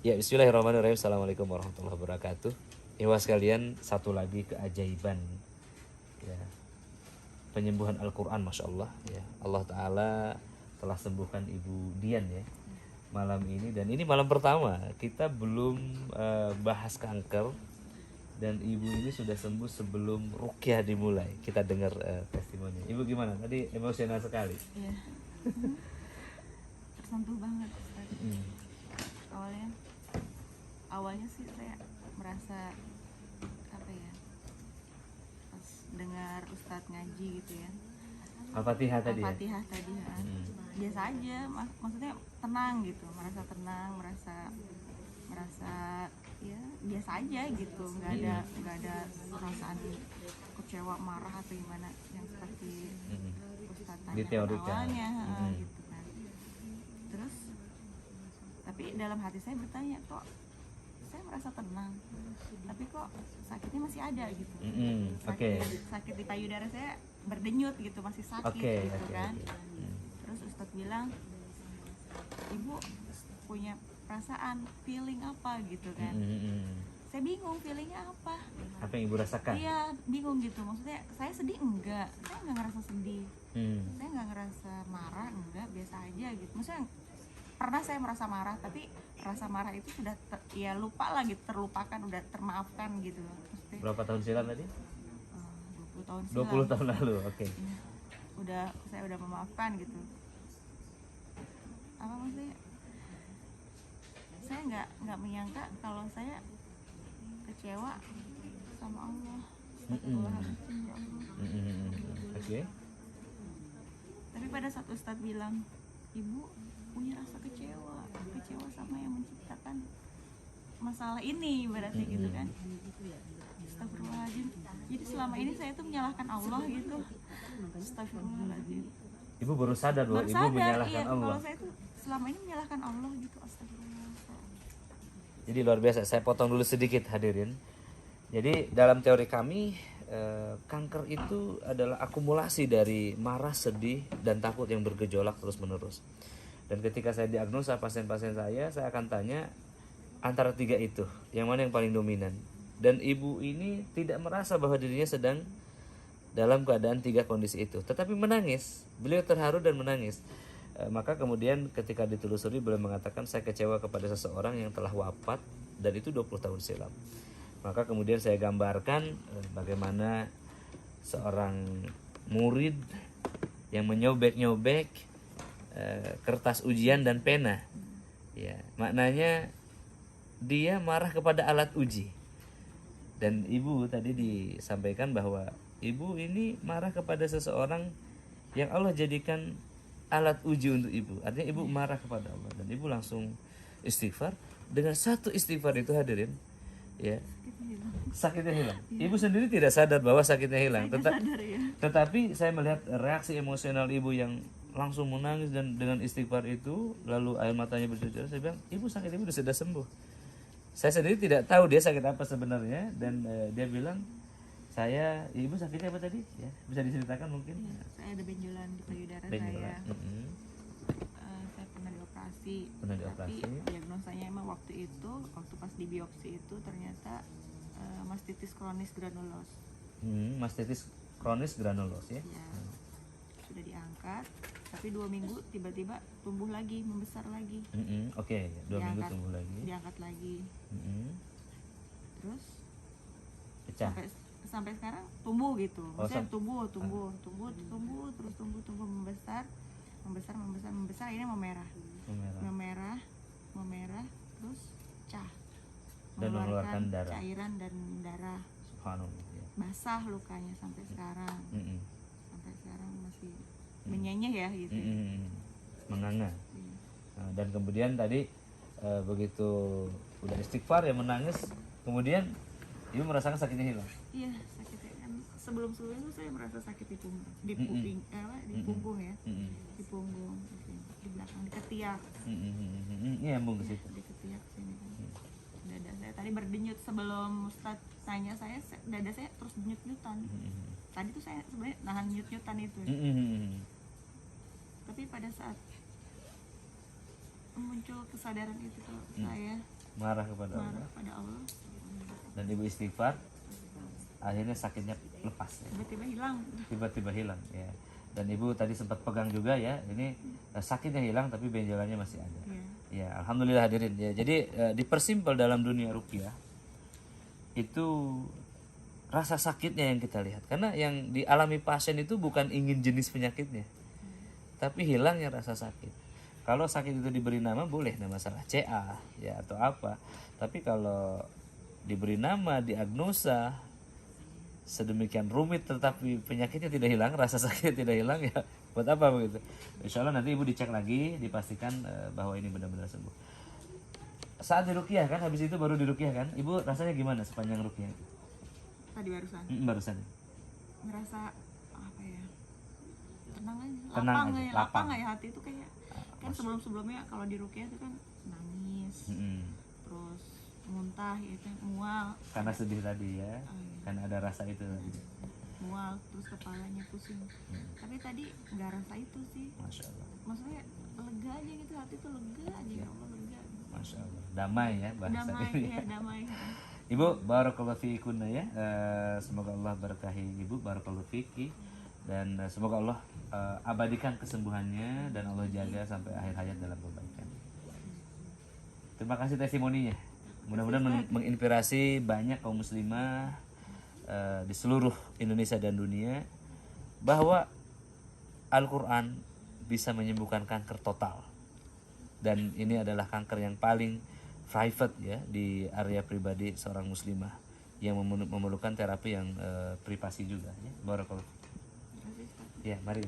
Ya, bismillahirrahmanirrahim. Assalamualaikum warahmatullahi wabarakatuh. Ikhwah sekalian, satu lagi keajaiban ya, penyembuhan Al-Quran, Masya Allah ya. Allah Ta'ala telah sembuhkan Ibu Dian ya malam ini. Dan ini malam pertama kita belum bahas kanker. Dan Ibu ini sudah sembuh sebelum rukyah dimulai. Kita dengar testimoni. Ibu gimana? Tadi emosional sekali. Iya. Tersentuh banget Ustaz. Awalnya sih saya merasa apa ya, pas dengar Ustadz ngaji gitu ya, Al-Fatihah tadi ya? Al-Fatihah tadi ya. Biasa aja, maksudnya tenang gitu, merasa tenang, merasa ya biasa aja gitu, nggak ada perasaan kecewa, marah atau gimana yang seperti Ustadz tanya awalnya gitu kan. Terus tapi dalam hati saya bertanya, kok saya merasa tenang, tapi kok sakitnya masih ada gitu. Sakit di payudara saya berdenyut gitu, masih sakit gitu kan. Terus Ustadz bilang, Ibu punya perasaan, feeling apa gitu kan. Saya bingung feelingnya apa yang Ibu rasakan? Iya bingung gitu, maksudnya saya sedih enggak, saya nggak ngerasa sedih, saya nggak ngerasa marah enggak, biasa aja gitu. Maksudnya pernah saya merasa marah, tapi rasa marah itu sudah ya lupa lagi, terlupakan, udah termaafkan gitu. Maksudnya, berapa tahun silam tadi? 20 tahun silam. 20 tahun lalu, oke. Saya udah memaafkan gitu. Apa maksudnya? Saya nggak menyangka kalau saya kecewa sama Allah. Astagfirullahaladzim, ya Allah. Oke. Tapi pada saat Ustadz bilang, Ibu punya rasa kecewa sama yang menciptakan masalah ini, berarti gitu kan. Astagfirullahaladzim. Jadi selama ini saya tuh menyalahkan Allah gitu. Astagfirullahaladzim. Ibu baru sadar bahwa Ibu menyalahkan Allah. Kalau saya tuh selama ini menyalahkan Allah gitu. Astagfirullahaladzim. Jadi luar biasa. Saya potong dulu sedikit hadirin. Jadi dalam teori kami, kanker itu adalah akumulasi dari marah, sedih, dan takut yang bergejolak terus menerus. Dan ketika saya diagnosa pasien-pasien saya akan tanya antara tiga itu, yang mana yang paling dominan. Dan Ibu ini tidak merasa bahwa dirinya sedang dalam keadaan tiga kondisi itu, tetapi menangis. Beliau terharu dan menangis. Maka kemudian ketika ditelusuri, beliau mengatakan, saya kecewa kepada seseorang yang telah wafat, dan itu 20 tahun silam. Maka kemudian saya gambarkan bagaimana seorang murid yang menyobek-nyobek kertas ujian dan pena. Ya, maknanya dia marah kepada alat uji. Dan Ibu tadi disampaikan bahwa Ibu ini marah kepada seseorang yang Allah jadikan alat uji untuk Ibu. Artinya Ibu marah kepada Allah dan Ibu langsung istighfar. Dengan satu istighfar itu hadirin, ya, sakitnya hilang. Ibu sendiri tidak sadar bahwa sakitnya hilang. Tetapi saya melihat reaksi emosional Ibu yang langsung menangis dan dengan istighfar itu, lalu air matanya bercucuran. Saya bilang, Ibu sakit Ibu sudah sembuh. Saya sendiri tidak tahu dia sakit apa sebenarnya. Dan dia bilang, Ibu sakitnya apa tadi? Ya, bisa diceritakan mungkin? Ya, saya ada benjolan di payudara saya. Saya pernah dioperasi. Tapi diagnosanya emang waktu pas di biopsi itu ternyata mastitis kronis granulos. Mastitis kronis granulos ya? Ya. Sudah diangkat, tapi 2 minggu tiba-tiba tumbuh lagi, membesar lagi. Oke, 2 minggu tumbuh lagi. Diangkat lagi. Terus pecah. Sampai sekarang tumbuh gitu. Maksudnya tumbuh terus tumbuh membesar, akhirnya memerah terus pecah. Dan mengeluarkan darah. Cairan dan darah. Subhanallah. Ya. Basah lukanya sampai sekarang. Sampai sekarang masih menyenyeh ya gitu. Menganga. Nah, dan kemudian tadi begitu udah istighfar ya menangis, kemudian Ibu merasakan sakitnya hilang. Iya, sakitnya kan sebelum-sebelumnya itu saya merasa sakit di punggung, di punggung ya, di punggung, di belakang, di ketiak. Iya, nyambung ke situ. Di ketiak sini kan. Dada saya tadi berdenyut sebelum Ustadz tanya saya, dada saya terus denyut-denyutan. Tadi tuh saya sebenarnya nahan denyut-denyutan itu. Tapi pada saat muncul kesadaran itu tuh saya marah kepada marah Allah pada Allah, dan ibu istighfar, akhirnya sakitnya lepas ya. tiba-tiba hilang. Tiba-tiba hilang ya. Dan ibu tadi sempat pegang juga ya, ini sakitnya hilang tapi benjolannya masih ada. Iya. Ya, alhamdulillah hadirin ya. Jadi dipersimpel dalam dunia ruqyah itu rasa sakitnya yang kita lihat. Karena yang dialami pasien itu bukan ingin jenis penyakitnya, tapi hilangnya rasa sakit. Kalau sakit itu diberi nama boleh, nama masalah CA ya atau apa. Tapi kalau diberi nama, diagnosa sedemikian rumit tetapi penyakitnya tidak hilang, rasa sakitnya tidak hilang, ya buat apa begitu? Insya Allah nanti ibu dicek lagi, dipastikan bahwa ini benar-benar sembuh. Saat diruqyah kan, habis itu baru diruqyah kan, ibu rasanya gimana sepanjang ruqyah? Tadi barusan Barusan ngerasa apa ya, tenang aja, Tenang lapang aja, ya, lapang. lapang ya hati itu kayak kan sebelum-sebelumnya kalau di ruqyah itu kan nangis, terus muntah itu mual karena sedih tadi ya, Oh, iya. karena ada rasa itu tadi. mual terus kepalanya pusing. Tapi tadi nggak rasa itu sih, Masya Allah, maksudnya lega aja gitu, hati tuh lega aja, ya Allah lega, Masya Allah, damai ya bahasa damai ini. ya damai. Ibu, barakallahu fiikunna ya. Semoga Allah berkahi ibu, barakallahu fiiki, dan semoga Allah abadikan kesembuhannya dan Allah jaga sampai akhir hayat dalam kebaikan. Terima kasih testimoninya. Mudah-mudahan menginspirasi banyak kaum muslimah di seluruh Indonesia dan dunia bahwa Al-Quran bisa menyembuhkan kanker total, dan ini adalah kanker yang paling private ya di area pribadi seorang muslimah yang memerlukan terapi yang privasi juga ya. Barakallahu. Ya, mari.